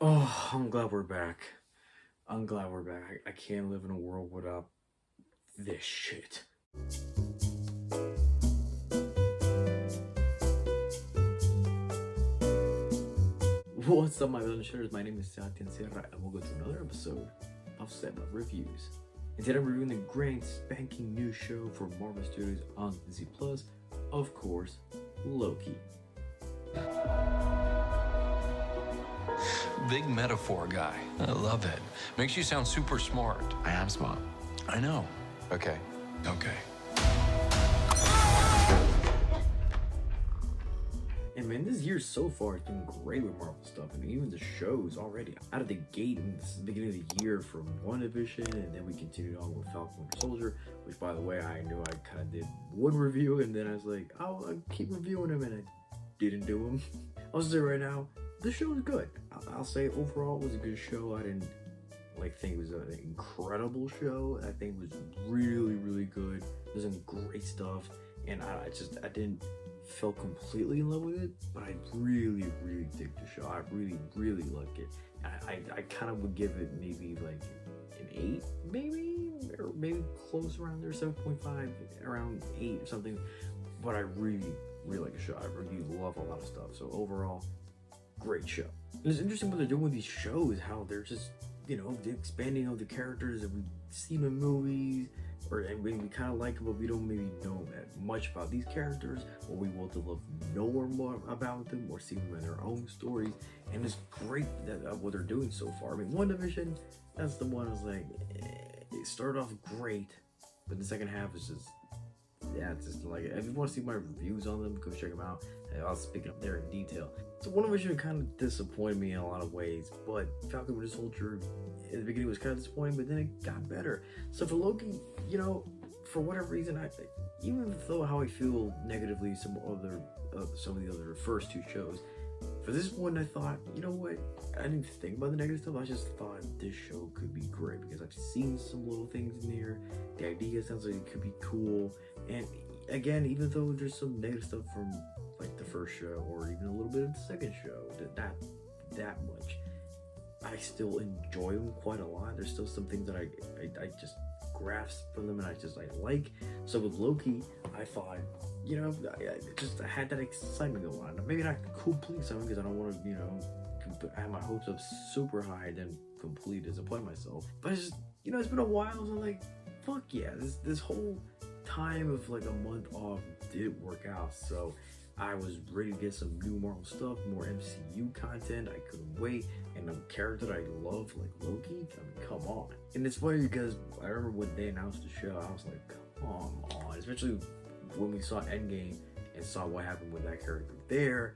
Oh, I'm glad we're back. I'm glad we're back. I can't live in a world without this shit. What's up, my little shitters? My name is Sebastián and we'll go to another episode of Seba Reviews. And today I'm reviewing the grand spanking new show for Marvel Studios on Disney Plus, of course, Loki. Big metaphor guy. I love it. Makes you sound super smart. I am smart. I know. Okay. Okay. And man, this year so far has been great with Marvel stuff. I mean, even the shows already out of the gate. I mean, this is the beginning of the year from WandaVision, and then we continued on with Falcon Winter Soldier, which, by the way, I knew I kind of did one review, and then I was like, I'll keep reviewing them, and I didn't do them. I'll say right now, the show was good. I'll say overall it was a good show. I didn't think it was an incredible show. I think it was really, really good. There's some great stuff, and I didn't feel completely in love with it, but I really, really dig the show. I really, really like it. I kind of would give it maybe like an 8, maybe, or maybe close around there, 7.5, around 8 or something. But I really, really like the show. I really love a lot of stuff. So overall, great show. And it's interesting what they're doing with these shows, how they're just, the expanding of the characters that we see in movies, and we kind of like them, but we don't maybe know that much about these characters, or we want to know more about them, or see them in their own stories. And it's great that what they're doing so far. I mean, WandaVision, that's the one I was like, it started off great, but the second half is just, it's just like, if you want to see my reviews on them, go check them out. I'll speak up there in detail. So WandaVision kind of disappointed me in a lot of ways, but Falcon Winter Soldier in the beginning was kind of disappointing, but then it got better. So for Loki, for whatever reason, even though how I feel negatively some of the other first two shows, for this one I thought, you know what, I didn't think about the negative stuff. I just thought this show could be great because I've seen some little things in there. The idea sounds like it could be cool, and again, even though there's some negative stuff from like the first show or even a little bit of the second show, not that much, I still enjoy them quite a lot. There's still some things that I just grasp from them and I like. So with Loki, I thought, I had that excitement going on. Maybe not complete excitement because I don't want to, have my hopes up super high and then completely disappoint myself. But it's just, it's been a while, so I'm like, fuck yeah, this whole time of like a month off did work out. So I was ready to get some new Marvel stuff, more MCU content. I couldn't wait. And a character that I love, like Loki, I mean, come on. And it's funny because I remember when they announced the show, I was like, come on. Especially when we saw Endgame and saw what happened with that character there.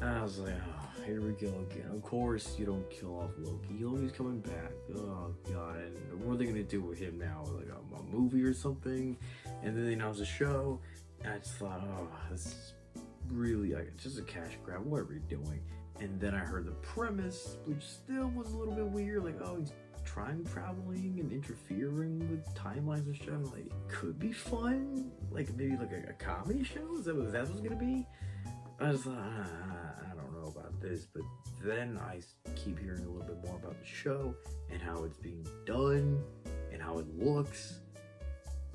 And I was like, oh, here we go again. Of course, you don't kill off Loki. Loki's coming back. Oh, God. And what are they going to do with him now? Like a movie or something? And then they announced the show. And I just thought, oh, this is really like just a cash grab. What are we doing? And then I heard the premise, which still was a little bit weird. Like, oh, he's traveling and interfering with timelines and shit. I'm like, could be fun. Like maybe like a comedy show. Is that what that was gonna be? I was like, I don't know about this. But then I keep hearing a little bit more about the show and how it's being done and how it looks,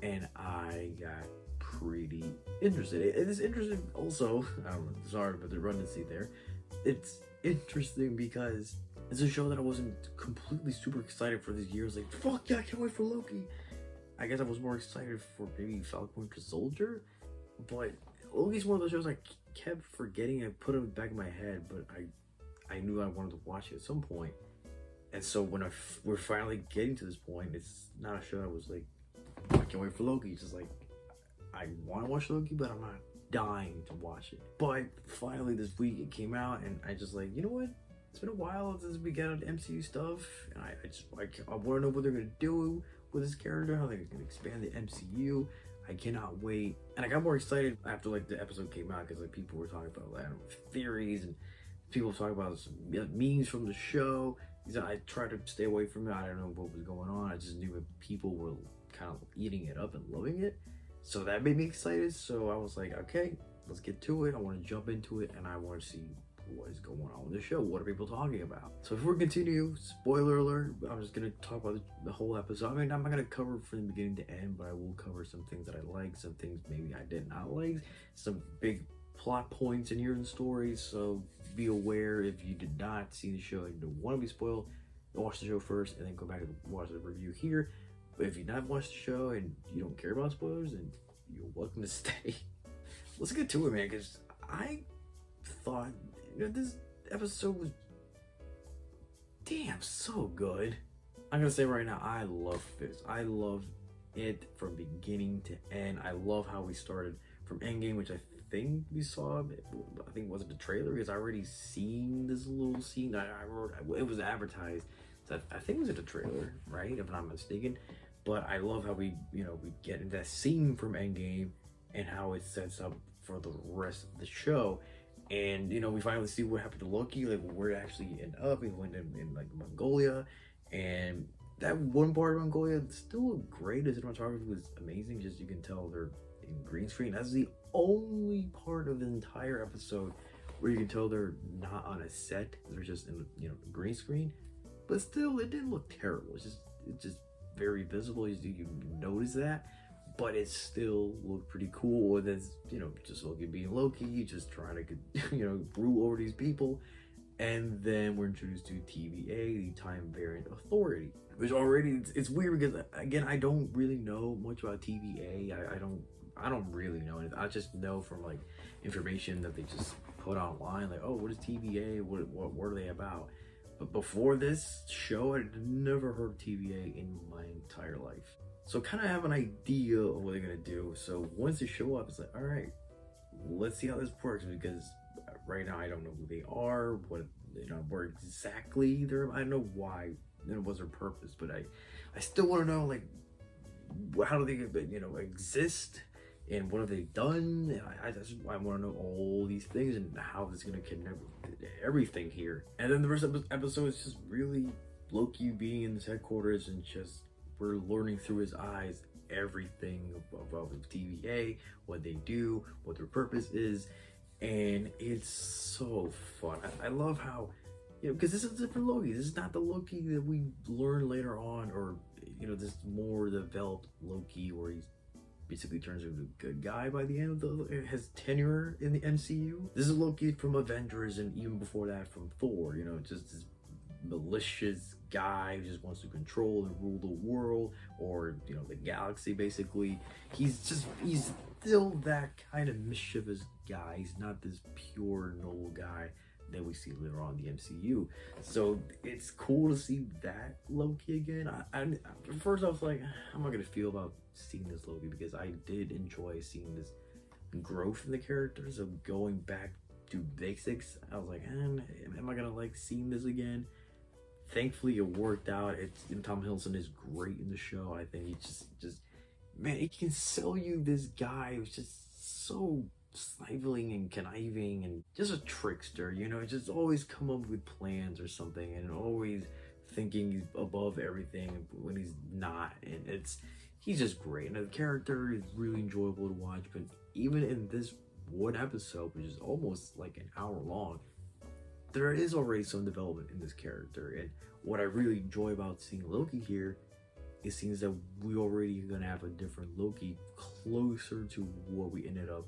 and I got pretty interested. It is interesting also, sorry about the redundancy there. It's interesting because it's a show that I wasn't completely super excited for this year. I was like, fuck yeah, I can't wait for Loki. I guess I was more excited for maybe Falcon Winter Soldier, but Loki's one of those shows I kept forgetting. I put it back in my head, but I knew I wanted to watch it at some point. And so when we're finally getting to this point, it's not a show I was like, I can't wait for Loki. It's just like, I want to watch Loki, but I'm not dying to watch it. But finally this week it came out, and I just like, you know what? It's been a while since we got MCU stuff, and I want to know what they're gonna do with this character, how they're gonna expand the MCU. I cannot wait, and I got more excited after like the episode came out because like people were talking about like theories and people talking about some memes from the show. I tried to stay away from it. I don't know what was going on. I just knew that people were kind of eating it up and loving it. So that made me excited. So I was like, okay, let's get to it. I want to jump into it, and I want to see what is going on with the show? What are people talking about? So before we continue, spoiler alert, I'm just going to talk about the whole episode. I mean, I'm not going to cover from the beginning to end, but I will cover some things that I like, some things maybe I did not like, some big plot points in here in the story. So be aware if you did not see the show and don't want to be spoiled, watch the show first and then go back and watch the review here. But if you've not watched the show and you don't care about spoilers, then you're welcome to stay. Let's get to it, man, because I thought, this episode was damn so good. I'm gonna say right now, I love this. I love it from beginning to end. I love how we started from Endgame, which I think we saw. I think was it the trailer, because I already seen this little scene. I wrote it was advertised. So I think it was at the trailer, right? If I'm not mistaken. But I love how we get into that scene from Endgame and how it sets up for the rest of the show. And we finally see what happened to Loki, like where it actually ended up. He went in like Mongolia, and that one part of Mongolia still looked great. The cinematography was amazing. Just you can tell they're in green screen. That's the only part of the entire episode where you can tell they're not on a set. They're just in green screen. But still, it didn't look terrible. It's just very visible. You notice that. But it still looked pretty cool. And that's, just Loki being Loki, just trying to, rule over these people. And then we're introduced to TVA, the Time Variant Authority. Which already, it's weird because, again, I don't really know much about TVA. I don't really know it. I just know from, like, information that they just put online. Like, oh, what is TVA? What are they about? But before this show, I'd never heard of TVA in my entire life. So kind of have an idea of what they're going to do. So once they show up, it's like, all right, let's see how this works. Because right now, I don't know who they are, where exactly they're. I don't know why, what's their purpose. But I still want to know, like, how do they, exist? And what have they done? I want to know all these things and how this is going to connect with everything here. And then the rest of the episode is just really Loki being in his headquarters and just we're learning through his eyes everything about TVA, what they do, what their purpose is. And it's so fun. I love how, because this is a different Loki. This is not the Loki that we learn later on, or, this more developed Loki where he's basically turns into a good guy by the end of his tenure in the MCU. This is Loki from Avengers, and even before that from Thor, just this malicious guy who just wants to control and rule the world, or the galaxy basically. He's still that kind of mischievous guy. He's not this pure noble guy that we see later on in the MCU. So it's cool to see that Loki again. I first I was like, I'm not gonna feel about seeing this Loki, because I did enjoy seeing this growth in the character. So going back to basics, I was like, am I gonna like seeing this again? Thankfully it worked out. Tom Hiddleston is great in the show. I think he just man, he can sell you this guy who's just so sniveling and conniving and just a trickster, just always come up with plans or something and always thinking he's above everything when he's not. And he's just great, and the character is really enjoyable to watch. But even in this one episode, which is almost like an hour long, there is already some development in this character. And what I really enjoy about seeing Loki here, it seems that we already gonna have a different Loki, closer to what we ended up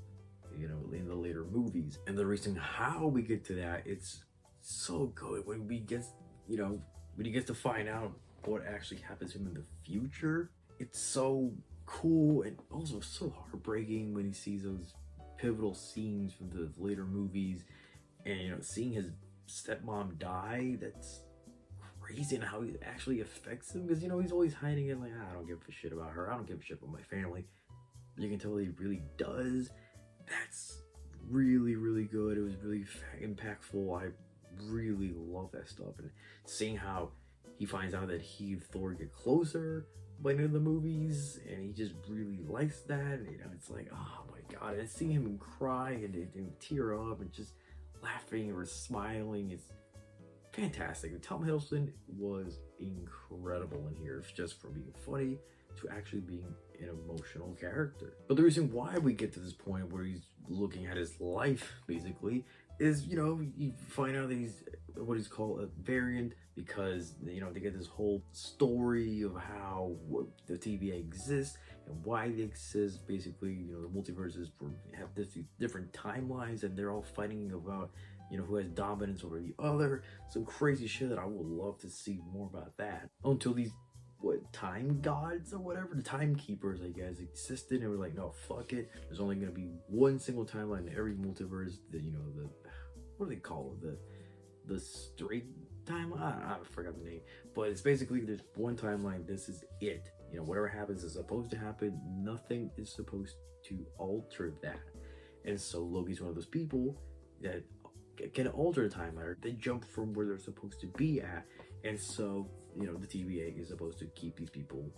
in the later movies. And the reason how we get to that, it's so good when we get when he gets to find out what actually happens to him in the future. It's so cool, and also so heartbreaking when he sees those pivotal scenes from the later movies, and seeing his stepmom die. That's crazy, and how it actually affects him, because he's always hiding it, like, I don't give a shit about her, I don't give a shit about my family. But you can tell he really does. That's really, really good. It was really impactful. I really love that stuff. And seeing how he finds out that he and Thor get closer by the end of the movies, and he just really likes that. And, it's like, oh my god. And seeing him cry and tear up and just laughing or smiling, it's fantastic. And Tom Hiddleston was incredible in here, just from being funny to actually being an emotional character. But the reason why we get to this point where he's looking at his life, basically, is, you know, you find out that he's what is called a variant because, you know, they get this whole story of how the TVA exists and why they exist. Basically, you know, the multiverses have this different timelines and they're all fighting about, you know, who has dominance over the other. Some crazy shit that I would love to see more about that. Until these time gods or whatever, the timekeepers, I guess, existed, and we're like, no, fuck it. There's only gonna be one single timeline in every multiverse. You know, what do they call it? The straight timeline? I forgot the name, but it's basically there's one timeline. This is it. You know, whatever happens is supposed to happen. Nothing is supposed to alter that. And so Loki's one of those people that can alter the timeline. They jump from where they're supposed to be at, and so, you know, the TVA is supposed to keep these people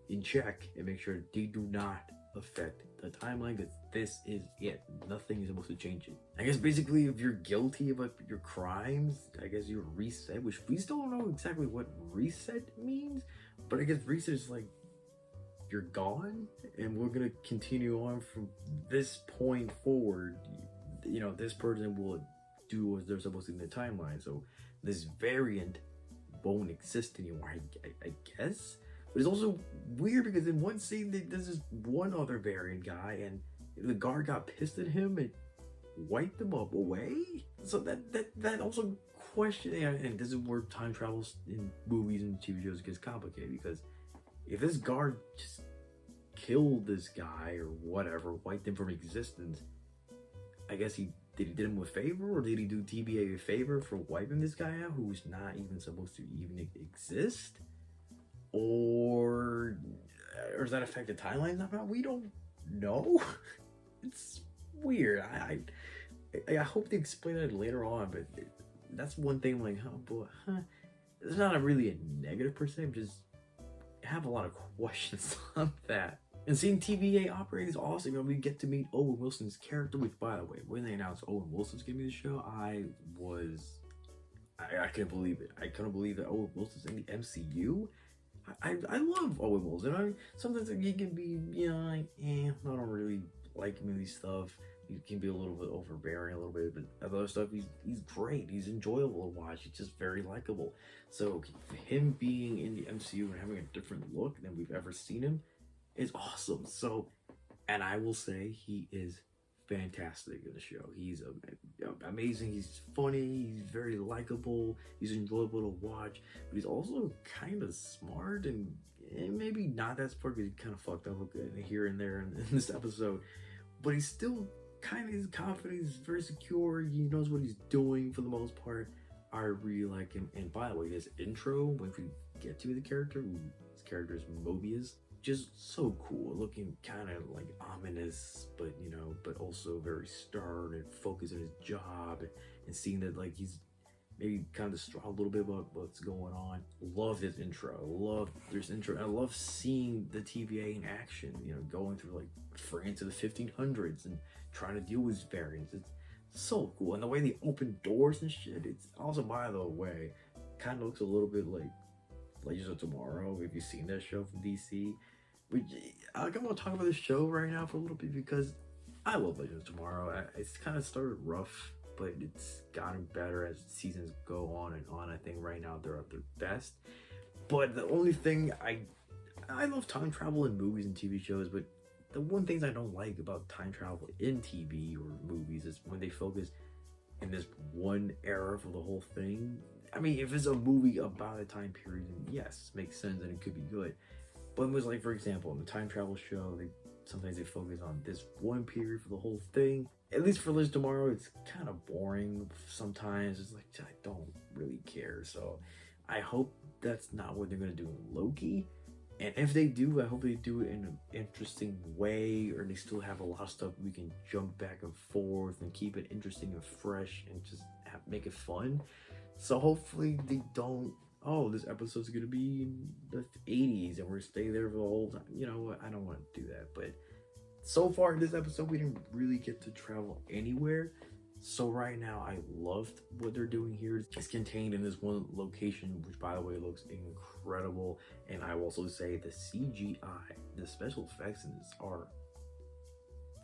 in check and make sure they do not affect the timeline, because this is it. Nothing is supposed to change it. I guess basically if you're guilty of your crimes, I guess you're reset, which we still don't know exactly what reset means, but I guess reset is like you're gone, and we're gonna continue on from this point forward. You know, this person will do what they're supposed to do in the timeline, so this variant won't exist anymore, I guess. But it's also weird because in one scene there's this one other variant guy and the guard got pissed at him and wiped him up away. So that also question, and this is where time travels in movies and TV shows gets complicated, because if this guard just killed this guy or whatever, wiped him from existence, I guess did he do him a favor, or did he do TVA a favor for wiping this guy out who's not even supposed to even exist? Or does that affect the timeline somehow? We don't know. It's weird. I hope they explain it later on, but that's one thing. Like, oh boy, it's not really a negative per se. I'm just have a lot of questions on that. And seeing TVA operate is awesome. You know, we get to meet Owen Wilson's character, which, by the way, when they announced Owen Wilson's gonna be the show, I couldn't believe it. I couldn't believe that Owen Wilson's in the MCU. I love Owen Wilson. Sometimes he can be, you know, like, I don't really like him in these stuff. He can be a little bit overbearing a little bit, but other stuff, he's great. He's enjoyable to watch. He's just very likable. So him being in the MCU and having a different look than we've ever seen him is awesome. So, and I will say he is fantastic in the show. He's amazing. He's funny. He's very likable. He's enjoyable to watch. But he's also kind of smart, and maybe not that smart because he kind of fucked up a bit here and there in this episode. But he's still kind of confident. He's very secure. He knows what he's doing for the most part. I really like him. And by the way, this intro, when we get to the character, his character is Mobius. Just so cool, looking kind of like ominous, but you know, but also very stern and focused on his job, and seeing that like he's maybe kind of distraught a little bit about what's going on. Love this intro. Love this intro. I love seeing the TVA in action. You know, going through like France of the 1500s and trying to deal with variants. It's so cool, and the way they open doors and shit. It's also, by the way, kind of looks a little bit like Legends of Tomorrow. If you've seen that show from DC. I'm gonna talk about this show right now for a little bit because I love Legends of Tomorrow. It's kind of started rough, but it's gotten better as seasons go on and on. I think right now they're at their best. But the only thing I love time travel in movies and TV shows, but the one thing I don't like about time travel in TV or movies is when they focus in this one era for the whole thing. I mean, if it's a movie about a time period, then yes, makes sense and it could be good. But it was like, for example, in the time travel show, sometimes they focus on this one period for the whole thing. At least for Liz Tomorrow, it's kind of boring sometimes. It's like, I don't really care. So I hope that's not what they're going to do in Loki. And if they do, I hope they do it in an interesting way, or they still have a lot of stuff we can jump back and forth and keep it interesting and fresh and just make it fun. So hopefully they don't, oh, this episode's gonna be in the 80s and we're gonna stay there for the whole time. You know what? I don't want to do that. But so far in this episode, we didn't really get to travel anywhere. So right now, I loved what they're doing here. It's contained in this one location, which, by the way, looks incredible. And I will also say the CGI, the special effects in this are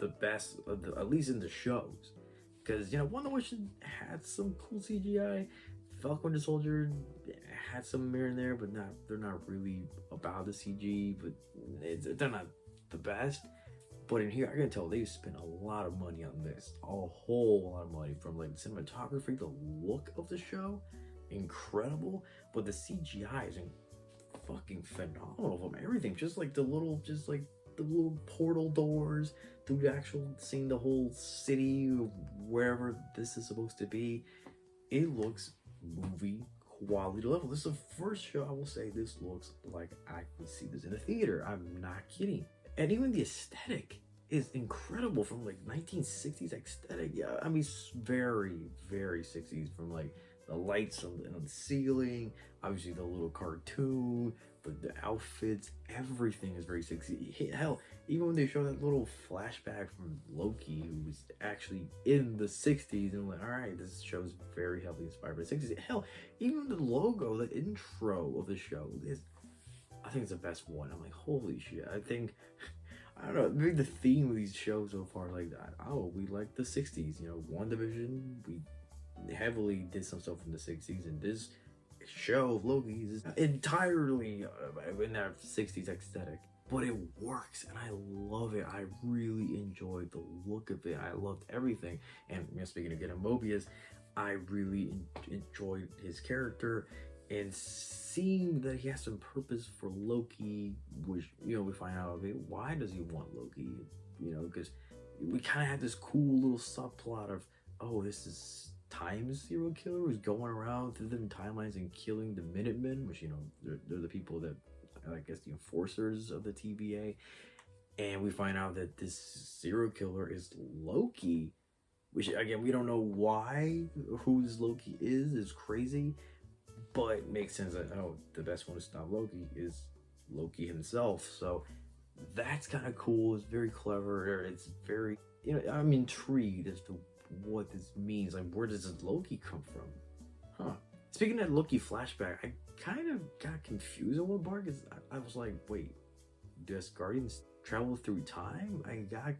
the best, at least in the shows. Because, you know, WandaVision had some cool CGI. Falcon Winter Soldier had some here and there, but they're not really about the CG, but they're not the best. But in here, I can tell they spent a lot of money on this, a whole lot of money, from like the cinematography, the look of the show, incredible. But the CGI is fucking phenomenal from everything. Just like the little portal doors, through the actual seeing the whole city, wherever this is supposed to be. It looks movie quality level. This is the first show I will say this looks like I could see this in a theater. I'm not kidding. And even the aesthetic is incredible, from like 1960s aesthetic. Yeah, I mean, very, very 60s, from like the lights on the ceiling, obviously the little cartoon, but the outfits, everything is very 60s. Hell, even when they show that little flashback from Loki, who was actually in the 60s, and I'm like, all right, this show is very heavily inspired by the 60s. Hell, even the logo, the intro of the show I think it's the best one. I'm like, holy shit. I don't know, maybe the theme of these shows so far, like that. Oh, we like the 60s, you know, WandaVision, we heavily did some stuff from the 60s, and this show of Loki is entirely in that 60s aesthetic. But it works, and I love it. I really enjoyed the look of it. I loved everything. And you know, speaking again of Mobius, I really enjoyed his character. And seeing that he has some purpose for Loki, which, you know, we find out, okay, why does he want Loki? You know, because we kind of had this cool little subplot of, oh, this is Time's serial killer who's going around through different timelines and killing the Minutemen, which, you know, they're the people that, I guess, the enforcers of the TVA. And we find out that this serial killer is Loki, which, again, we don't know why, whose Loki is crazy. But it makes sense that, oh, the best one to stop Loki is Loki himself. So that's kind of cool. It's very clever. It's very, you know, I'm intrigued as to what this means. Like, where does this Loki come from? Huh. Speaking of that Loki flashback, I kind of got confused at one part, because I was like, wait, does Guardians travel through time? I got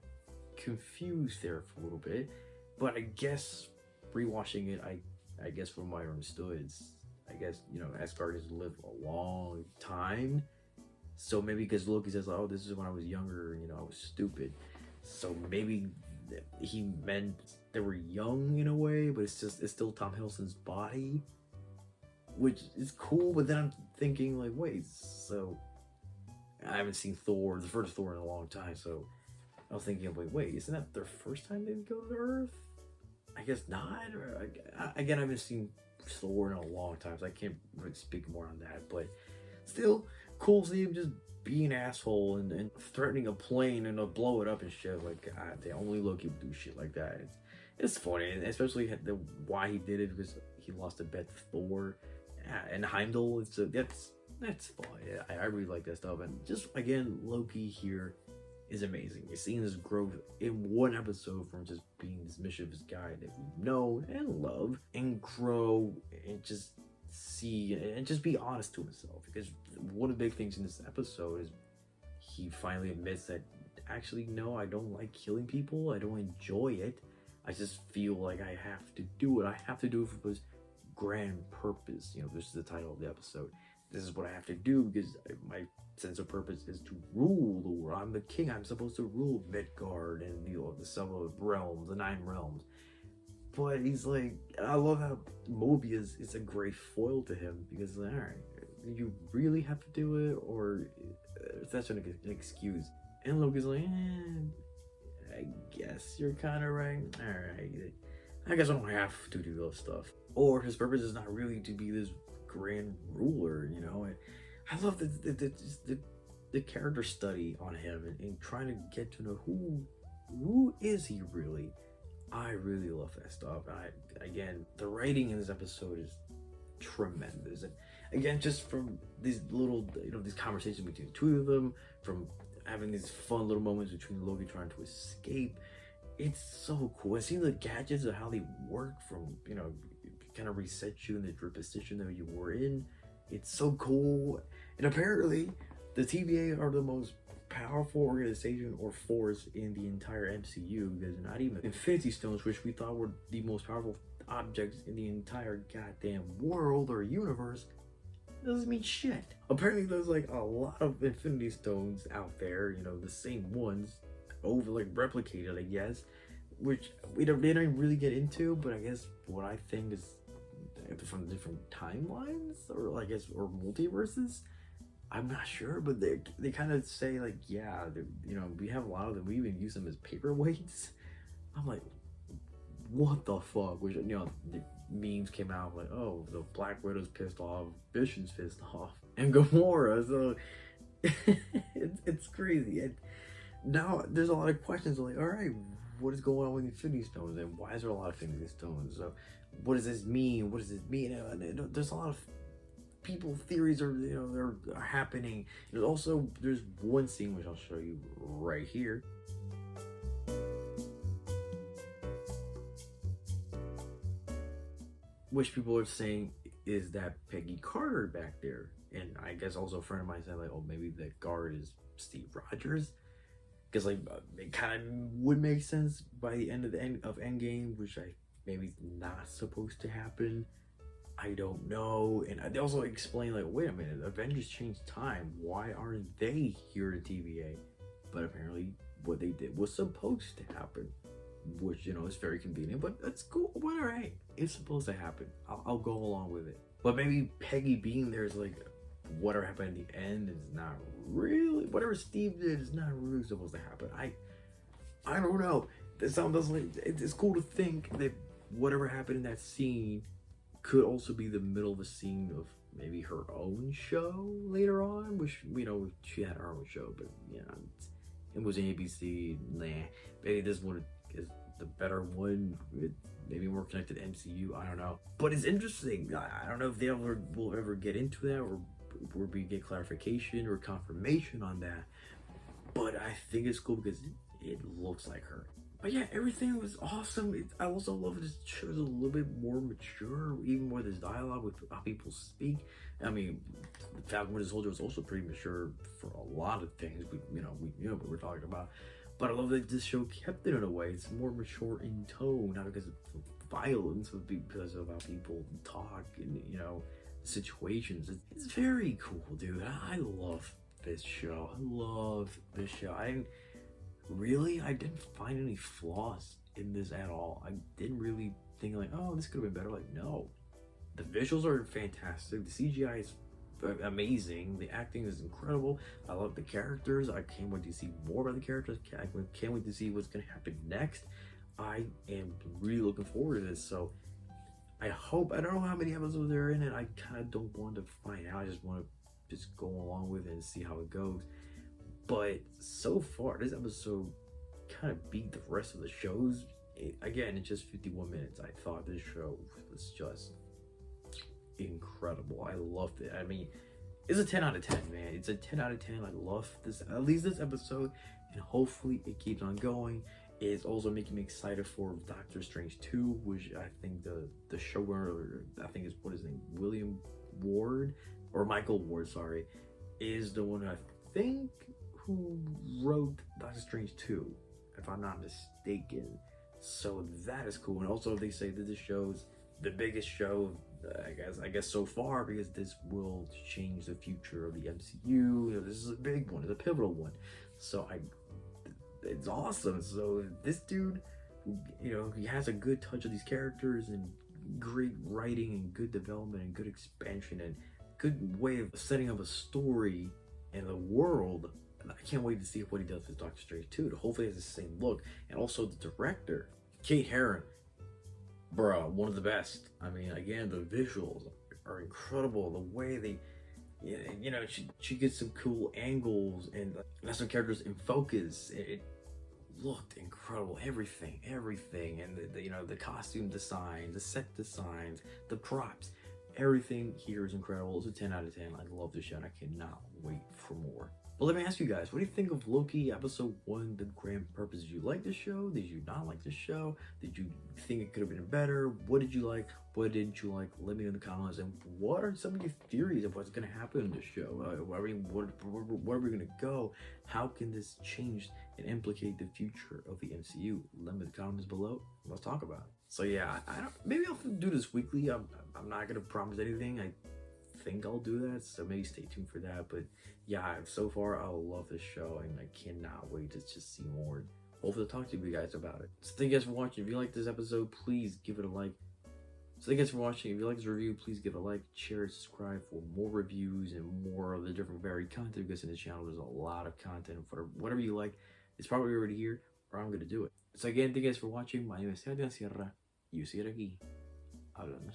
confused there for a little bit. But I guess rewatching it, I guess from what I understood, it's, I guess, you know, Asgardians live a long time. So maybe because Loki says, oh, this is when I was younger, you know, I was stupid. So maybe he meant they were young in a way, but it's still Tom Hiddleston's body, which is cool. But then I'm thinking, like, wait, so I haven't seen Thor, the first Thor, in a long time. So I was thinking, like, wait, isn't that their first time they go to Earth? I guess not. Or again, I haven't seen Thor in a long time, so I can't really speak more on that. But still, cool to see him just be an asshole and threatening a plane and to blow it up and shit. Like, God, the only Loki would do shit like that. It's funny, and especially why he did it, because he lost a bet to Thor and Heimdall. That's fun. I really like that stuff. And just, again, Loki here is amazing. You're seeing this growth in one episode from just being this mischievous guy that we know and love, and grow and just see and just be honest to himself. Because one of the big things in this episode is he finally admits that, actually, no, I don't like killing people. I don't enjoy it. I just feel like I have to do it. I have to do it for this grand purpose. You know, this is the title of the episode. This is what I have to do because my sense of purpose is to rule the world. I'm the king. I'm supposed to rule Midgard and, you know, the 7 realms, the 9 realms. But he's like, I love how Mobius is a great foil to him, because, like, all right, you really have to do it, or that's an excuse. And Loki's like, I guess you're kind of right. All right, I guess I don't have to do those stuff. Or his purpose is not really to be this grand ruler, you know. I love the character study on him and trying to get to know who is he really. I really love that stuff. Again, the writing in this episode is tremendous. And again, just from these little, you know, these conversations between the two of them, from having these fun little moments between Loki trying to escape, it's so cool. And seeing the gadgets and how they work, from, you know, kind of reset you in the position that you were in. It's so cool. And apparently the TVA are the most powerful organization or force in the entire MCU. There's not even Infinity Stones, which we thought were the most powerful objects in the entire goddamn world or universe. Doesn't mean shit. Apparently there's like a lot of Infinity Stones out there, you know, the same ones over like replicated, I guess, which they don't really get into, but I guess what I think is from different timelines or I guess or multiverses. I'm not sure, but they kind of say like, yeah, you know, we have a lot of them. We even use them as paperweights. I'm like, what the fuck? Which, you know, the memes came out like, oh, the Black Widow's pissed off, Vision's pissed off, and Gamora. So it's crazy. And now there's a lot of questions like, all right, what is going on with Infinity Stones, and why is there a lot of Infinity Stones? So what does this mean? What does this mean? And there's a lot of people theories are, you know, they're happening. There's one scene which I'll show you right here. Which people are saying is that Peggy Carter back there, and I guess also a friend of mine said like, oh, maybe the guard is Steve Rogers, because like it kind of would make sense by the end of Endgame, which I maybe not supposed to happen. I don't know. And they also explain like, wait a minute, Avengers changed time. Why aren't they here at TVA? But apparently what they did was supposed to happen, which, you know, is very convenient, but that's cool. But all right, it's supposed to happen. I'll go along with it. But maybe Peggy being there is like, whatever happened at the end is not really, whatever Steve did is not really supposed to happen. I don't know. That sounds like it's cool to think that whatever happened in that scene could also be the middle of a scene of maybe her own show later on, which, you know, she had her own show, but yeah, it was ABC. Nah, maybe this one is the better one. Maybe more connected to MCU. I don't know, but it's interesting. I don't know if they will ever get into that, or we get clarification or confirmation on that. But I think it's cool because it looks like her. But yeah, everything was awesome. I also love this show's a little bit more mature, even with this dialogue, with how people speak. I mean, Falcon Winter Soldier was also pretty mature for a lot of things. We know what we're talking about. But I love that this show kept it in a way. It's more mature in tone, not because of violence, but because of how people talk and, you know, situations. It's very cool, dude. I love this show. I love this show. I didn't find any flaws in this at all. I didn't really think like, oh, this could have been better. Like, no. The visuals are fantastic. The CGI is amazing. The acting is incredible. I love the characters. I can't wait to see more about the characters. I can't wait to see what's going to happen next. I am really looking forward to this. So I hope, I don't know how many episodes there are in it. I kind of don't want to find out. I just want to just go along with it and see how it goes. But so far, this episode kind of beat the rest of the shows. Again, it's just 51 minutes. I thought this show was just incredible. I loved it. I mean, it's a 10 out of 10, man. It's a 10 out of 10. I love this, at least this episode, and hopefully it keeps on going. It's also making me excited for Doctor Strange 2, which I think the showrunner, I think is, what is his name, William Ward, or Michael Ward, sorry, is the one I think who wrote Doctor Strange 2, if I'm not mistaken. So that is cool. And also they say that this show's the biggest show, I guess so far, because this will change the future of the MCU. You know, this is a big one. It's a pivotal one. So it's awesome. So this dude, you know, he has a good touch of these characters and great writing and good development and good expansion and good way of setting up a story and the world. I can't wait to see what he does with Doctor Strange 2. Hopefully it has the same look. And also the director, Kate Herron, bruh, one of the best. I mean, again, the visuals are incredible. The way they, you know, she gets some cool angles and has some characters in focus. It looked incredible. Everything, and the you know, the costume design, the set designs, the props. Everything here is incredible. It's a 10 out of 10. I love this show and I cannot wait for more. But let me ask you guys, what do you think of Loki episode 1, The Grand Purpose? Did you like the show? Did you not like the show? Did you think it could have been better? What did you like? What didn't you like? Let me know in the comments. And what are some of your theories of what's going to happen in the show? Where are we going to go? How can this change and implicate the future of the MCU? Let me in the comments below. Let's talk about it. So yeah, maybe I'll do this weekly. I'm not going to promise anything. I think I'll do that, so maybe stay tuned for that. But yeah, so far I love this show and I cannot wait to just see more. Hopefully I'll talk to you guys about it. So thank you guys for watching. If you like this episode, please give it a like. So thank you guys for watching. If you like this review, please give it a like, share, subscribe for more reviews and more of the different varied content because in this channel there's a lot of content for whatever you like. It's probably already here or I'm gonna do it. So again, thank you guys for watching. My name is Sebastián Productions. Y yo seguiré aquí hablando.